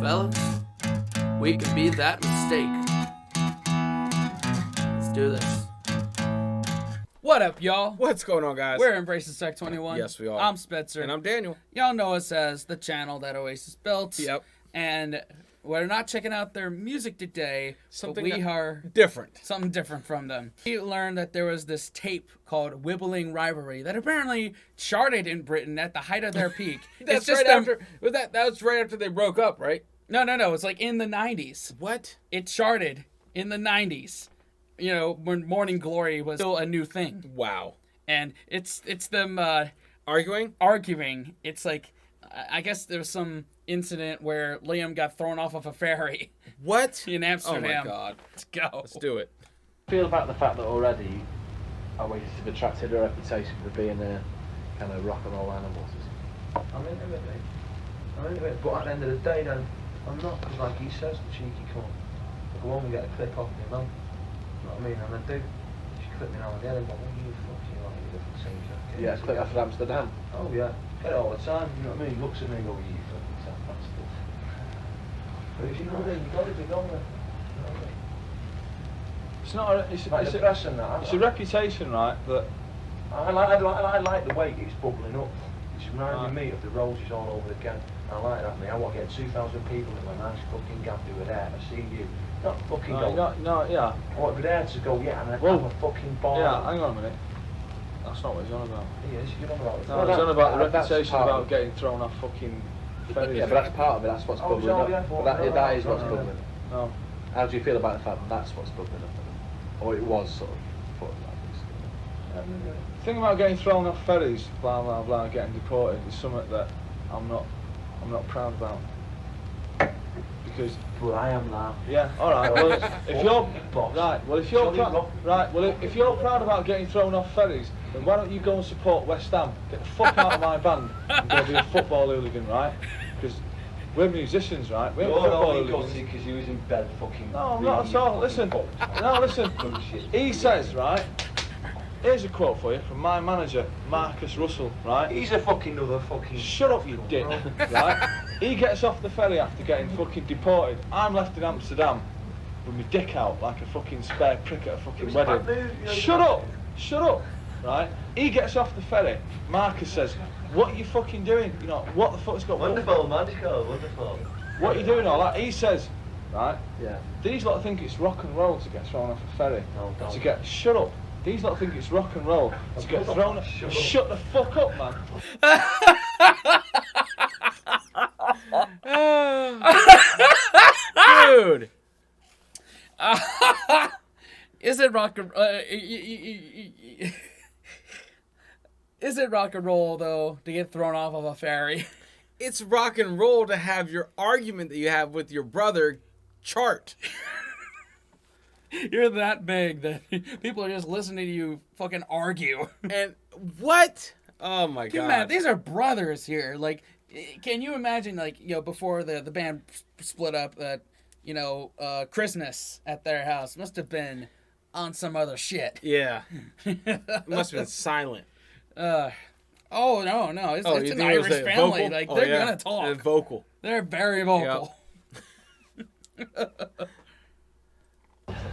fellas. We can be that mistake. Let's do this. What up, y'all? What's going on, guys? We're Embracing Sec 21. Yes, we are. I'm Spencer. And I'm Daniel. Y'all know us as the channel that Oasis built. Yep. And we're not checking out their music today, but we are different. Something different from them. We learned that there was this tape called Wibbling Rivalry that apparently charted in Britain at the height of their peak. That's just right after. That was right after they broke up, right? No. It's like in the 90s. What? It charted in the 90s. You know, when Morning Glory was still a new thing. Wow. And it's them arguing. It's like, I guess there was some incident where Liam got thrown off of a ferry. What? In Amsterdam. Oh my God. Let's go. Let's do it. Feel about the fact that already Oasis have attracted a reputation for being a kind of rock and roll animals. I'm into it, mate. I'm into it, but at the end of the day, then I'm not, because like he says, the cheeky cunt. I go home and get a clip off my mum. You know what I mean? And I do. She clip me now and then and go, oh, you fucking like you different same jacket. Yeah, clip after Amsterdam. Oh yeah, get it all the time. You know what I mean? He looks at me and goes, you fucking sad bastard. But if you know then you got to be gone there. It's not. It's a reputation, right? That I like the way it's bubbling up. It's reminding me of the roses all over again. I like that, mate. I want to get 2,000 people in my nice fucking gaff who are there to see you. Not fucking go. Yeah. I want to be there to go, yeah, and have a fucking ball. Yeah, hang on a minute. That's not what he's on about. He is. You're on about it. No, he's on about the reputation about getting thrown off fucking ferries. Yeah, but that's part of it. That's what's bubbling up. That is what's bubbling up. No. How do you feel about the fact that that's what's bubbling up? Or it was sort of put like this? The thing about getting thrown off ferries, blah blah blah, getting deported is something that I'm not proud about. Because well, I am now. Yeah, all right. Well, if you're proud about getting thrown off ferries, then why don't you go and support West Ham? Get the fuck out of my band and go be a football hooligan, right? Because we're musicians, right? We're football hooligans. Because you was in bed fucking. No, I'm not at all. Listen. He says, right. Here's a quote for you from my manager, Marcus Russell, right? He's a fucking other fucking... Shut up, you dick, right? He gets off the ferry after getting fucking deported. I'm left in Amsterdam with my dick out like a fucking spare prick at a fucking wedding. Shut up, right? He gets off the ferry. Marcus says, what are you fucking doing? You know, what the fuck's got... Wonderful, magical, wonderful. What are you doing all that? He says, right? Yeah. These lot think it's rock and roll to get thrown off a ferry. No, don't. To get... Shut up. These lot think it's rock and roll to get thrown. Shut the fuck up, man. Dude. Is it rock and roll though to get thrown off of a ferry? It's rock and roll to have your argument that you have with your brother chart. You're that big that people are just listening to you fucking argue. And what? Oh my God. Man, these are brothers here. Like, can you imagine, like, you know, before the band split up, that, you know, Christmas at their house must have been on some other shit. Yeah. It must have been silent. Oh no, it's an Irish family. Vocal? Like, they're gonna talk. They're vocal. They're very vocal. Yep.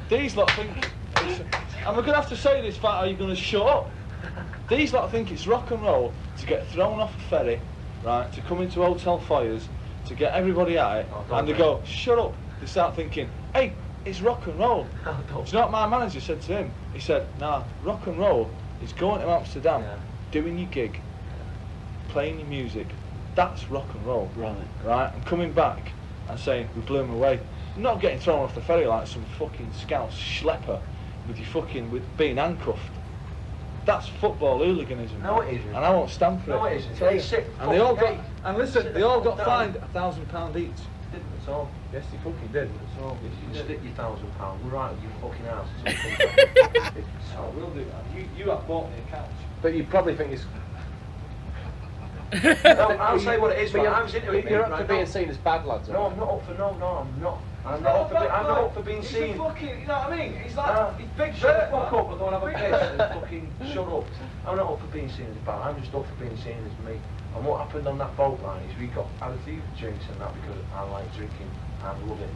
These lot think, and we're gonna have to say this, Fat, are you gonna shut up? These lot think it's rock and roll to get thrown off a ferry, right, to come into hotel fires, to get everybody at it, and they go, shut up. They start thinking, hey, it's rock and roll. Do you know what my manager said to him? He said, nah, rock and roll is going to Amsterdam, doing your gig, playing your music. That's rock and roll. Right? And coming back and saying, we blew him away. Not getting thrown off the ferry like some fucking scouse schlepper with being handcuffed. That's football hooliganism. No, it isn't. And I won't stand for it. No, it isn't. And they all got fined £1,000 each. Didn't at all. Yes, they fucking did. So if you stick your £1,000 right with your fucking ass. So I will do that. You have bought me a couch. But you probably think it's... No, I'll say what it is, but I was into it. You're up for being seen as bad lads, No, I'm not up for I'm not. I'm not up for being seen. He's fucking, you know what I mean? He's like, he's big Shut shirt. the fuck up and go and have a piss and fucking shut up. I'm not up for being seen as bad. I'm just up for being seen as me. And what happened on that boat line is we had a few drinks and that because I like drinking and love it.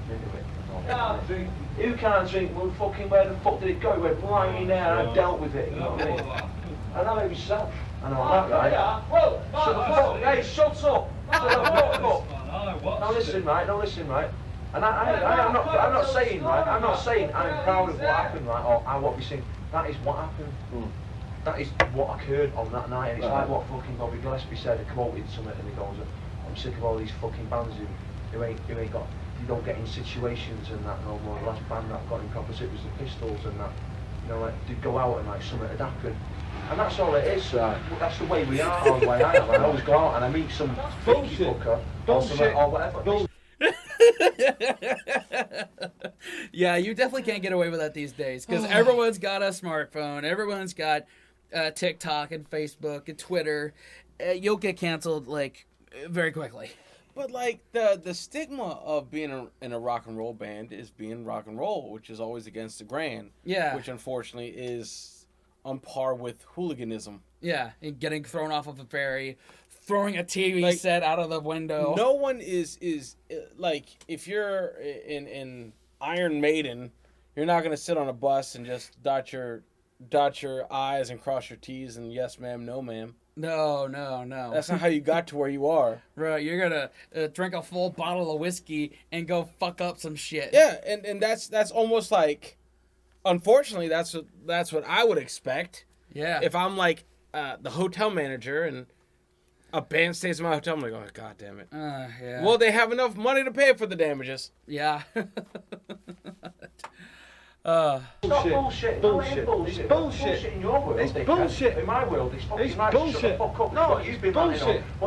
Into it. Can't drink. Who can't drink? Well, fucking where the fuck did it go? It went right in there and I dealt with it, you know what I mean? And I know myself. I know that, right? Shut the fuck. Hey, shut up. Shut the fuck up. Now listen, right? And I'm not saying, right? I'm not saying I'm proud of what happened, right? Or what we sing. That is what happened. That is what occurred on that night. And it's like what fucking Bobby Gillespie said. He quoted something and he goes, "I'm sick of all these fucking bands who ain't got. You don't get in situations and that no more." The last band that got in proper it was the Pistols and that. You know, like they'd go out and like something had happened. And that's all it is. That's the way we are, or the way I am. I always go out and I meet some freaky fucker or whatever. Yeah, you definitely can't get away with that these days because everyone's got a smartphone. Everyone's got TikTok and Facebook and Twitter. You'll get canceled like very quickly. But like the stigma of being in a rock and roll band is being rock and roll, which is always against the grain. Yeah. Which unfortunately is on par with hooliganism. Yeah, and getting thrown off of a ferry, throwing a TV set out of the window. No one is like if you're in Iron Maiden, you're not gonna sit on a bus and just dot your I's and cross your T's and yes ma'am, no ma'am. No. That's not how you got to where you are. Right, you're gonna drink a full bottle of whiskey and go fuck up some shit. Yeah, and that's almost like, unfortunately, that's what I would expect. Yeah. If I'm like the hotel manager and a band stays in my hotel, I'm like, oh god damn it. Yeah. Well, they have enough money to pay for the damages. Yeah. Bullshit. It's bullshit in your world. It's bullshit. In my world, it's fucking right. bullshit. Shut the fuck up. No, What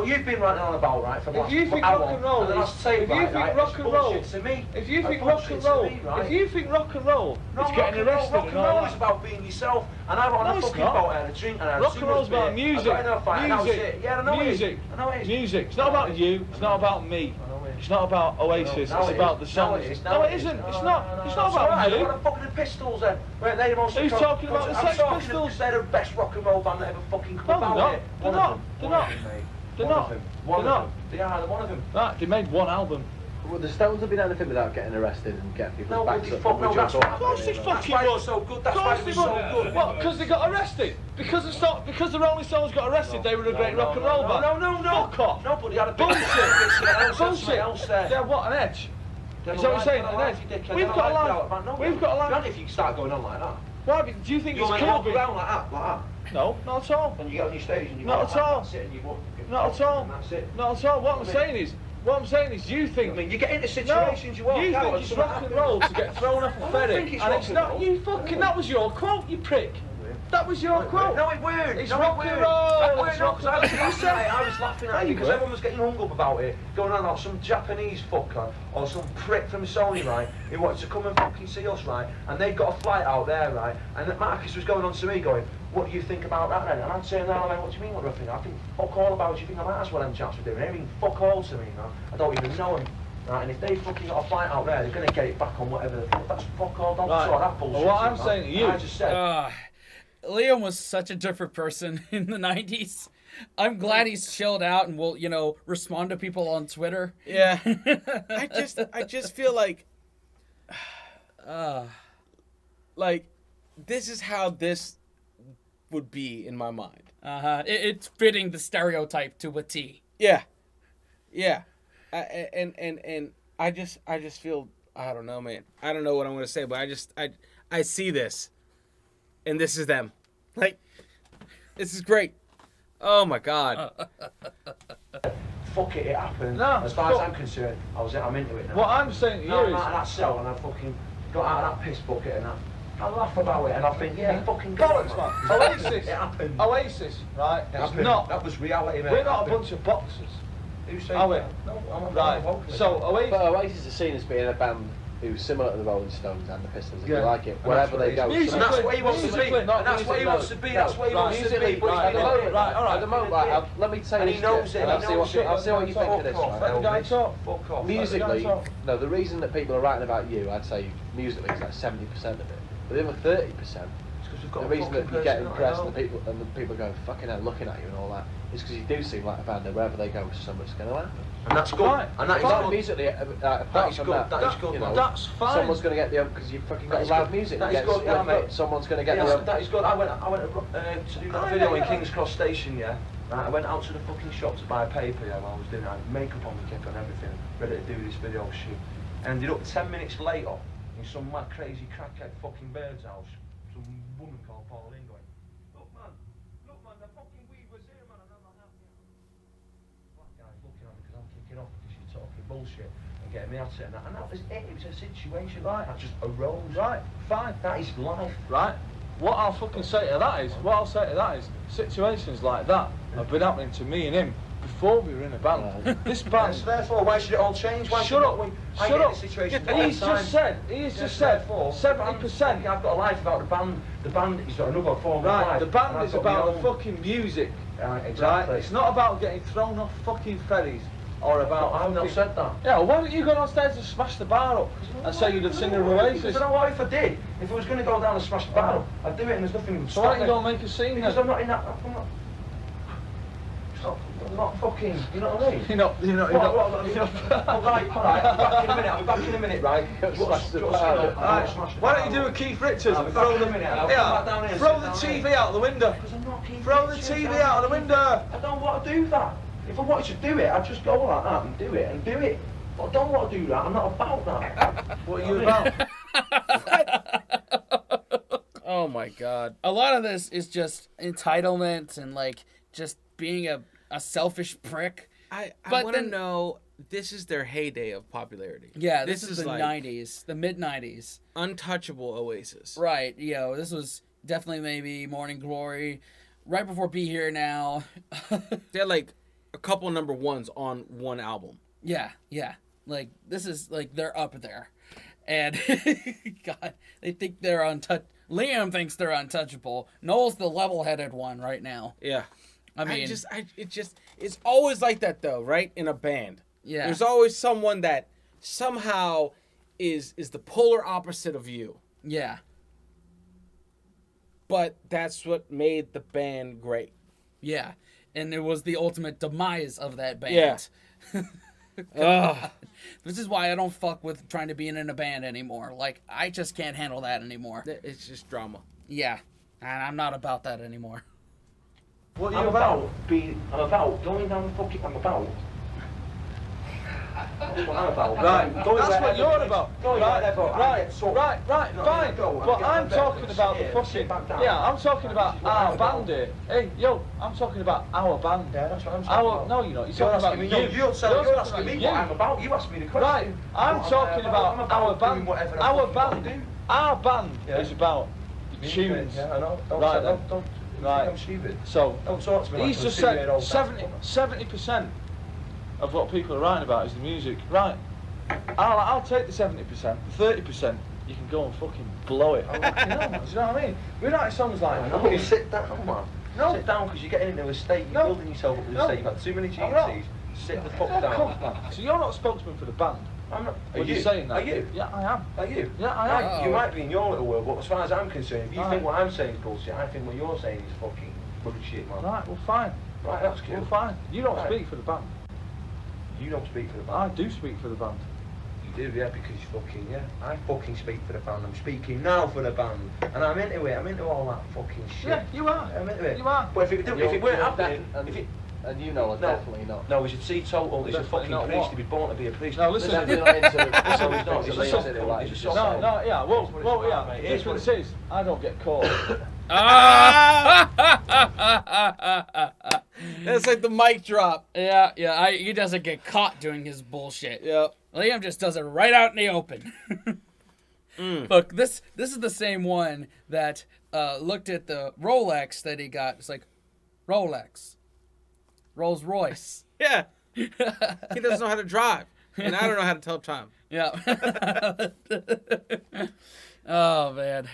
you've been ranting on about, right, for the last If you think hour, rock and roll and the last tape, if you right, think right, rock it's and roll, bullshit to me. if you think It's rock and bullshit to roll, me, right? if you think rock and roll is getting arrested rock and and all roll is that, about being yourself. And I want No, a it's fucking not. boat and a drink and a rock and roll's about music. I got in a fight and that was it. Yeah, I know music. it is. I know it is. Music. It's not about you. It's not about me. It's not about Oasis. No, It's about the songs. No, it isn't. It's not. It's not about you. What the fuck are the Pistols then? Where they the most? Who's talking about the I'm Sex talking Pistols? because they're the best rock and roll band that ever fucking come No, about. they're not. They're not. They're not. One They're of not. them. They are one of them. Right, they made one album. Well, the Stones have been anything without getting arrested and getting people's No, backs bloody up. fuck, no, that's what Of course they That's fucking why it was. was so good. That's Of why course it they was so was. good. What? Because they got arrested? Because the Rolling Stones got arrested, they were a great rock and roll band? No. Fuck off. Nobody had a big Bullshit. Bullshit. Else there. Yeah, what, an edge? Is that what you're saying? An edge? We've got a line. We've got a line. If you start going on like that. Why? Do you think You it's want cool? to walk around like that. No, not at all. And you get on your stage and you Not go at like all. That's it, and you walk. Not at all. And that's it. Not at all. What I'm saying is, you think. I mean, you get into No, situations you walk you out think and it's something rock and happens. roll to get thrown off a I don't ferry, think it's and rock it's and not. roll. You fucking. That was your quote, you prick. That was your quote. No, it weren't. It's no, rock it and weren't. roll. It weren't, It's no, rock 'cause and I was roll. laughing at it. I was laughing at No, you you because weren't. everyone was getting hung up about it, going on about some Japanese fucker or some prick from Sony, right, who wanted to come and fucking see us, right, and they got a flight out there, right, and Marcus was going on to me going, what do you think about that then? And I'm saying, no, what do you mean, what do I think? I think fuck all about it. You think that's what them chaps were doing? They mean fuck all to me, man. I don't even know them. Right, and if they fucking got a flight out there, they're going to get it back on whatever the fuck. That's fuck all. Don't sort that bullshit. Well, what I'm man. saying to you- I just said. Liam was such a different person in the 90s. I'm glad he's chilled out and will, respond to people on Twitter. Yeah. I just feel like this is how this would be in my mind. It's fitting the stereotype to a T. Yeah. And I just feel, I don't know, man. I don't know what I'm gonna say, but I see this, and this is them. Like, this is great. Oh my god. Fuck it happened. No, as far as fuck. I'm concerned, I'm into it now. What I'm saying to you No, I'm is. out of that cell and I fucking got out of that piss bucket and I laugh about it and I think, yeah, fucking Bollocks, man. Oasis. It happened. Oasis, right? It It's happened. not. That was reality, mate. We're It not a happened. bunch of boxers. Who said Are we? that? No, I'm a Right. vocalist. So Oasis. But Oasis is seen as being a band who's similar to the Rolling Stones and the Pistols, if Yeah. you like it. And Wherever that's they what go. it is. Musically- And that's what he wants to be. musically, And not that's what he musically, wants to be. That's what he no, wants to be. musically, But he's right, at the gonna moment, do it. right, all right. At the moment, right, let me say And this he to you, knows it. and I'll He see knows it. I'll see what you think of this, Fuck off. right? Let the guy talk. Fuck off. Musically, Let the guy talk. no, the reason that people are writing about you, I'd say musically is like 70% of it. But the other 30% because we've got The a reason fucking that you get personality, impressed though. and the people go fucking hell looking at you and all that is because you do seem like a band that wherever they go, so much going to happen. And that's good. Right. And that is It's not good. musically, That apart is from good. that, That is good, you man. know, That's fine. someone's going to get the because you've fucking That got is loud good. music. That It is gets good, yeah, split, mate. someone's going to get Yeah, the. that is good. I went to do that video in King's Cross Station, yeah. Right, I went out to the fucking shop to buy paper, yeah, while I was doing it. I had makeup on my kip and everything, ready to do this video shoot. And ended up 10 minutes later in some mad crazy crackhead fucking bird's house. Some woman called Pauline going, look man, the fucking weed was here, man. And I'm like, black guy's looking at me because I'm kicking off because she's talking bullshit and getting me at it. And that was it. It was a situation Right. that just arose. Right, fine. That is life. Right. What I'll fucking say to that is, situations like that have been happening to me and him before we were in a band. This band. So therefore, why should it all change? Why Shut should up. not we? Shut I get up. in this situation He's just said. 70%. I've got a life about the band. The band is got another form of life. Right. The band and is I've got my about the own. fucking music. Right, exactly. Right. It's not about getting thrown off fucking ferries or about. I've not fucking- said that. Yeah. Why don't you go downstairs and smash the bar up and say you're the singer of Oasis? Because I know what if I did. If I was going to go down and smash the bar up, I'd do it, and there's nothing to So stop why don't me. you go and make a scene Because then? I'm not in that. I'm not fucking. You know what I mean? You're not. Alright, I'll be back in a minute, right? Smash the bar up. Alright, why don't you do a Keith Richards I'll and be throw back the in a minute, I'll come back down here and throw sit the down TV here. out the window. Because I'm not keen. Throw the TV out the window. I don't want to do that. If I wanted to do it, I'd just go like that and do it. But I don't want to do that. I'm not about that. What are you about? Oh my god. A lot of this is just entitlement and like just being a selfish prick. I But want to then- know. This is their heyday of popularity. Yeah, this is the like 90s, the mid 90s. untouchable Oasis. Right, this was definitely maybe Morning Glory, right before Be Here Now. They're like a couple number ones on one album. Yeah. Like, this is, like, they're up there. And, God, they think they're Liam thinks they're untouchable. Noel's the level-headed one right now. Yeah. I mean, It's always like that though, right? In a band. yeah. There's always someone that somehow is the polar opposite of you. Yeah. But that's what made the band great. Yeah. And it was the ultimate demise of that band. Yeah. Ugh. This is why I don't fuck with trying to be in a band anymore. Like, I just can't handle that anymore. It's just drama. Yeah. And I'm not about that anymore. What are I'm you about? about going down the fucking. I'm about. That's what I'm about. Right, Going that's what wherever you're it is. about. Going wherever I get sucked. Right, No, fine. go, But get I'm back talking there, about the sit fucking. sit back down. Yeah, I'm talking about This is what our I'm about. band here. Hey, yo, I'm talking about our band. Yeah, that's what I'm talking Our, about. no, you're not. You're You're talking about asking me. you. No, you're asking me about what I'm about. You asked me the question. Right, I'm What talking am I about I'm our doing band. whatever I Our fucking wanna band. do. Our band Yeah. is about the tunes. Yeah, I know. Don't Right say, then. don't Right. think I'm stupid. So Don't talk to me like he's I'm just a said 2-year-old 70% of what people are writing about is the music. Right. I'll take the 70%. The 30%, you can go and fucking blow it. Do you know what I mean? We write songs like I know, fucking- you sit down, man. No. Sit down because you're getting into a state, you're No. building yourself up to a No. state, you've had too many I'm not. GCs. Sit the fuck Fuck down. off, man. So you're not a spokesman for the band? I'm not. Are you saying that? Are you? Yeah, I am. Are you? Yeah, I am. Right, you might be in your little world, but as far as I'm concerned, if you Right. think what I'm saying is bullshit, I think what you're saying is fucking bullshit, man. Right, well, fine. Right, that's cool. Well, fine. You don't Right. speak for the band. You don't speak for the I band. do speak for the band. You do, yeah, because you fucking, yeah. I fucking speak for the band. I'm speaking now for the band. And I'm into it. I'm into all that fucking shit. Yeah, you are. I'm into it. You are. But if it weren't happening, and, if it... and you know, No. definitely not. No, he's a teetotal, he's a Definitely fucking not priest, what? he'd be born to be a priest. No, listen. Definitely not into No, he's not, he's things a that Liam soft said it one, like, he's a just- soft No, yeah, well, Here's what it's well, about, yeah. mate. Here's what it is. I don't get caught. That's like the mic drop. Yeah, he doesn't get caught doing his bullshit. Yep. Liam just does it right out in the open. Look, this is the same one that looked at the Rolex that he got. It's like, Rolex. Rolls Royce. Yeah. He doesn't know how to drive. And I don't know how to tell time. Yeah. Oh, man.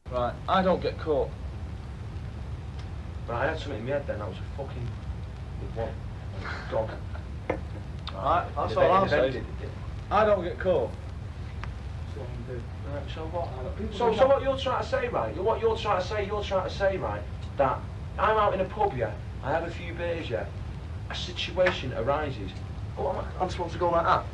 Right, I don't get caught. But I had something in my head then, that was a fucking... With what? Dog. Right, that's It all I'll invented say. it. I don't get caught. what I'm doing. Right, so what? So what you're trying to say, right? What you're trying to say, right? That I'm out in a pub, yeah. I have a few beers, yeah. A situation arises. Oh, I'm supposed to go like that.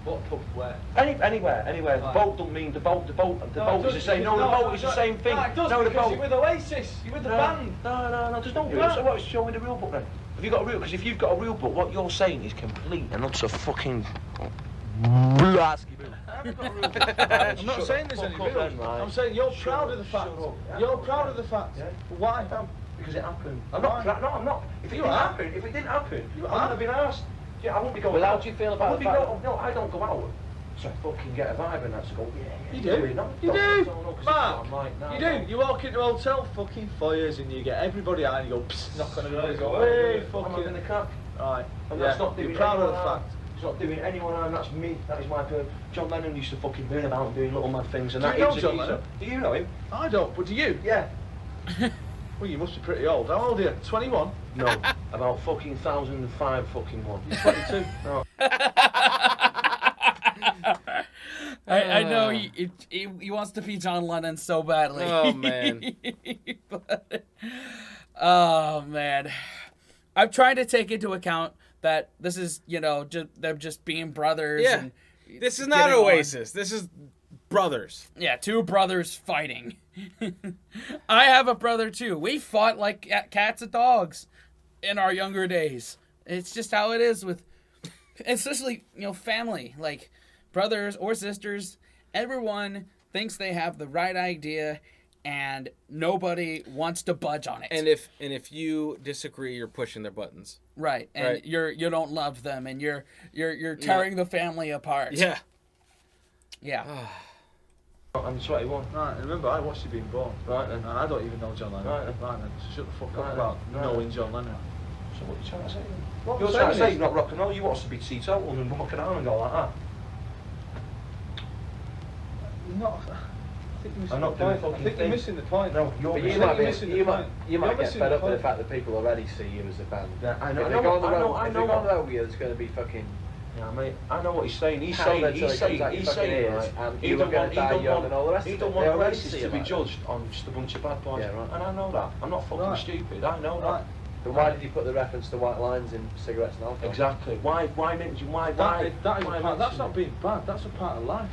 What pub? Where? Anywhere. Right. The boat don't mean the boat is the same. No, the boat is the same thing. No, it does, No, the because boat. you're with Oasis. You're with the band. No, there's no rule. So what? Show me the real book then. Have you got a real? Because if you've got a real book, what you're saying is complete and utter fucking. I haven't got a real book. I'm not saying there's any fuck up real. then, right? I'm saying you're Shut proud up, of the fact. shut up. Yeah, You're I'm proud proud. of the fact. Yeah. Why? Because it happened. Why? I'm not. If it You didn't are. happen, I wouldn't are. have been asked. Yeah, I wouldn't be going Well, how out. do you feel I about wouldn't the be fact No, I don't go out. So I fucking get a vibe and that's go, yeah. You do. No, You no, do. no, 'cause Mark, it's not like, no, you no. do. You walk into hotel fucking foyers and you get everybody out and you go, psst, knock on everybody, go, hey, I'm having the fucking. crack. Right. And Yeah, that's not doing you're proud of the anyone harm. fact. It's not doing anyone harm, that's me, that is my bird. John Lennon used to fucking burn about and doing little mad things and Do that. you He know was a John geezer. Lennon? Do you know him? I don't, but do you? Yeah. Well, you must be pretty old. How old are you? 21? No, about fucking 1005 fucking one. You're 22. No. I know he wants to be John Lennon so badly. Oh, man. But, oh man, I'm trying to take into account that this is them just being brothers. Yeah. And This is not getting on. Oasis. This is brothers. Yeah, two brothers fighting. I have a brother too. We fought like cats and dogs in our younger days. It's just how it is with, especially family, like brothers or sisters. Everyone thinks they have the right idea, and nobody wants to budge on it. And if you disagree, you're pushing their buttons. right, and Right. you don't love them, and you're tearing the family apart. Yeah. Yeah. I'm 21. Right, remember, I watched you being born. Right then. And I don't even know John Lennon. Right then. So shut the fuck Right up then. about Right knowing then. John Lennon. So what are you trying to say then? What You're I'm trying to saying say is- you're not rock and roll, you want us to be teetotal and walk around and go like that. Not. I think you're missing I'm the not doing point. I fucking think you're thing. missing the point. No, you're But missing you I might think it. you're missing the you point. might You're get missing fed the up with the point. fact that people already see you as a band. Yeah, I know, If I they know, go on the I know, road, I if they know go on the what- road with you, there's going to be fucking. Yeah, mate, I know what he's saying. He's Pound saying, until he's it comes out saying, your he's fucking saying, ears, right, and he you don't were gonna want, he die don't young want, and all the rest he of don't it. want They already Oasis see to it be like judged on just a bunch of bad boys. Yeah, right. And I know that. I'm not fucking Right. stupid. I know Right. that. Then why did you put the reference to white lines in cigarettes and alcohol? Exactly. Why didn't you? Why? That is why a part, mention that's not it? being bad, that's a part of life.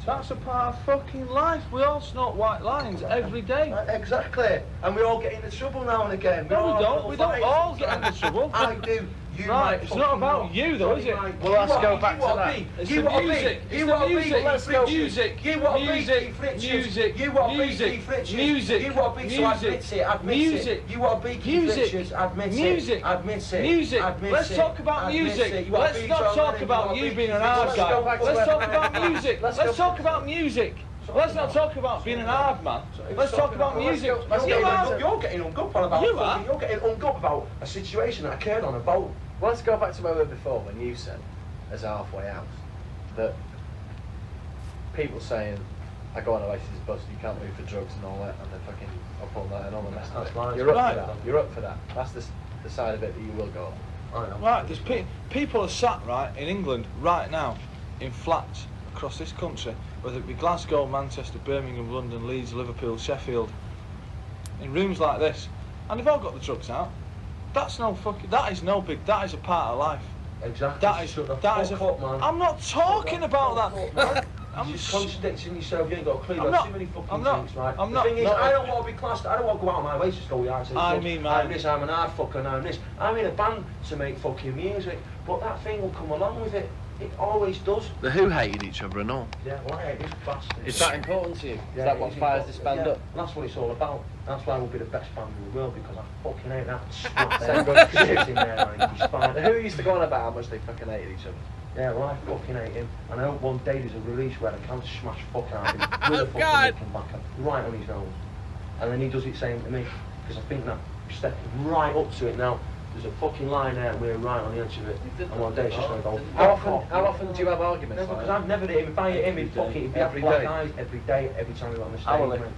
That's a part of fucking life. We all snort white lines every day. Exactly. And we all get into trouble now and again. No, we don't. We don't all get into trouble. I do. You Right, might it's not fucking about you though, is it? Well, let's go back to that. It's You the want music. me? It's You the want me? music. Let's The go. music. You want Music. Keith Richards? Music. You want Music. Keith Richards? Music. You want big so Music. admit it. Admit Music. it. You want big Keith Music. Richards? Admit it. Music. Admit it. Music. Admit Let's it. talk about Admit music. it. You want Let's big not John talk Lennon, you about want you big being an Keith hard Richards. guy. Let's go back to Let's where- talk about music. Let's Let's go- talk about music. Let's not talk about being an hard man. Let's talk about music. You are. You're getting hung up on about. You are. You're getting hung up about a situation that occurred on a boat. Well, let's go back to where we were before when you said, as a halfway house, that people saying, I go on Oasis bus, you can't move for drugs and all that, and they're fucking up all night and all the rest of That's it. right. You're up Right. for that. You're up for that. That's the side of it that you will go on. I know. Right, there's people are sat right in England right now in flats across this country, whether it be Glasgow, Manchester, Birmingham, London, Leeds, Liverpool, Sheffield, in rooms like this, and they've all got the drugs out. That is no big. That is a part of life. Exactly. That is Shut the that is fuck a. up, man. I'm not talking about that. I'm You're just s- contradicting yourself. You ain't got a clue. I'm You've not- got too many fucking I'm not- drinks, right? I'm the not- thing is, not- I don't want to be classed. I don't want to go out of my way to go. Yeah, I mean, man. I'm this. I'm an hard fucker. And I'm this. I'm in a band to make fucking music, but that thing will come along with it. It always does. The Who hated each other and all. Yeah, well, I hate this bastard. Is that important to you? Is Yeah, that it what is fires important. this band Yeah, up? That's what it's all about. That's why we'll be the best band in the world, because I fucking hate that spot Same there. goes for Sits in there, like, he's fine. The Who used to go on about how much they fucking hated each other. Yeah, well, I fucking hate him, and I hope one day there's a release where I can smash fuck out of him with a fucking God. Rickenbacker right on his nose, and then he does it same to me, because I think that stepping right up to it now. There's a fucking line there, and we're right on the edge of it, and one day it's just going to go. How often do you have arguments? Never, like because that? I've never hit him. If I hit him, he'd fucking he'd be Every black day? eyes every day, every time we got on the stage. Hourly. mate.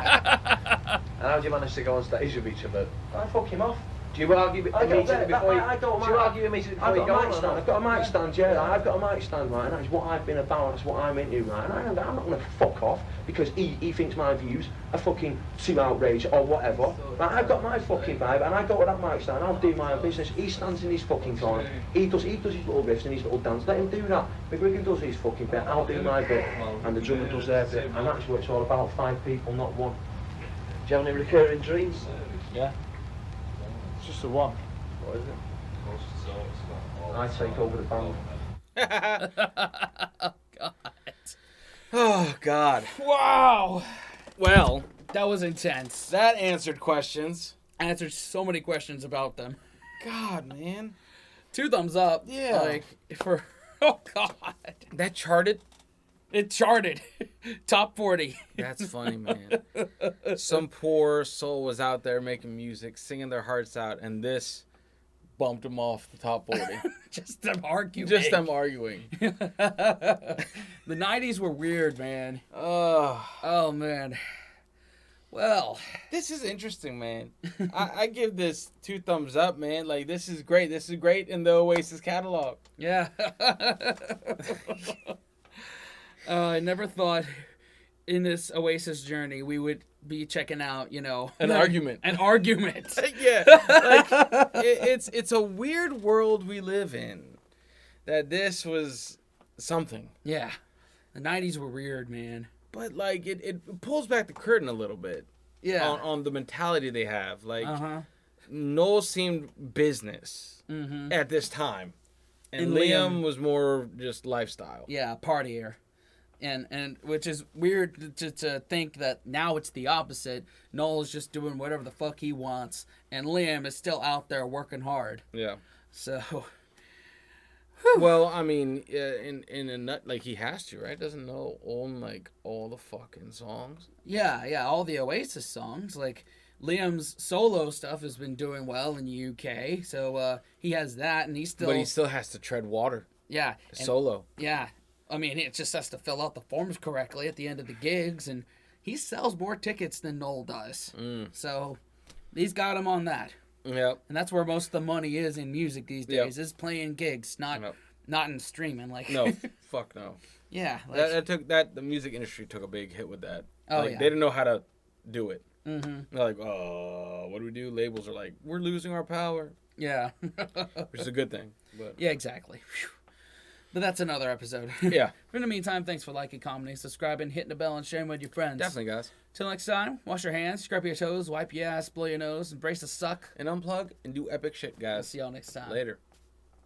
And how do you manage to go on stage with each other? I fuck him off. Do you argue immediately before you? I got Do you argue immediately before I've you got go a mic on? stand. I've got a mic stand, yeah. I've got a mic stand, right, and that's what I've been about. That's what I'm into, right. And I'm not going to fuck off because he thinks my views are fucking too outrageous or whatever. Right, I've got my fucking vibe, and I go to that mic stand. I'll do my own business. He stands in his fucking corner. He does his little riffs and his little dance. Let him do that. McGuigan does his fucking bit. I'll do my bit, and the drummer does their bit. And that's what it's all about. 5 people, not one. Do you have any recurring dreams? Yeah. It's just the one. What is it? I take over the band. Oh God. Wow. Well, That was intense. that answered questions. Answered so many questions about them. God, man. 2 thumbs up. Yeah. Like, for... Oh, God. That charted. It charted. Top 40. That's funny, man. Some poor soul was out there making music, singing their hearts out, and this bumped them off the top 40. Just them arguing. Just them arguing. The 90s were weird, man. Oh, man. Well, This is interesting, man. I give this 2 thumbs up, man. Like, this is great. This is great in the Oasis catalog. yeah. I never thought in this Oasis journey we would be checking out, you know... An argument. An argument. Yeah. Like, it's a weird world we live in. That this was something. Yeah. The 90s were weird, man. But, like, it pulls back the curtain a little bit. Yeah. On the mentality they have. Like, Uh-huh. Noel seemed business Mm-hmm. at this time. And And Liam Liam- was more just lifestyle. Yeah, partier. And which is weird to think that now it's the opposite. Noel's just doing whatever the fuck he wants, and Liam is still out there working hard. Yeah. So, Well, I mean, in a nut, like, he has to, right? Doesn't Noel own, like, all the fucking songs? yeah, all the Oasis songs. Like, Liam's solo stuff has been doing well in the UK, so he has that, and he's still... But he still has to tread water. Yeah. and- Solo. Yeah. I mean, it just has to fill out the forms correctly at the end of the gigs, and he sells more tickets than Noel does. So, he's got him on that. Yep. And that's where most of the money is in music these Yep. days, is playing gigs, not in streaming. Like, No. Fuck no. yeah. Like, The music industry took a big hit with that. Oh, like, yeah. They didn't know how to do it. mm-hmm. They're like, oh, what do we do? Labels are like, we're losing our power, Yeah. which is a good thing. But Yeah, exactly. Phew. But that's another episode. yeah, In the meantime, thanks for liking, commenting, subscribing, hitting the bell, and sharing with your friends. definitely, guys. Till next time, wash your hands, scrub your toes, wipe your ass, blow your nose, embrace the suck. And unplug and do epic shit, I'll guys. see y'all next time. Later.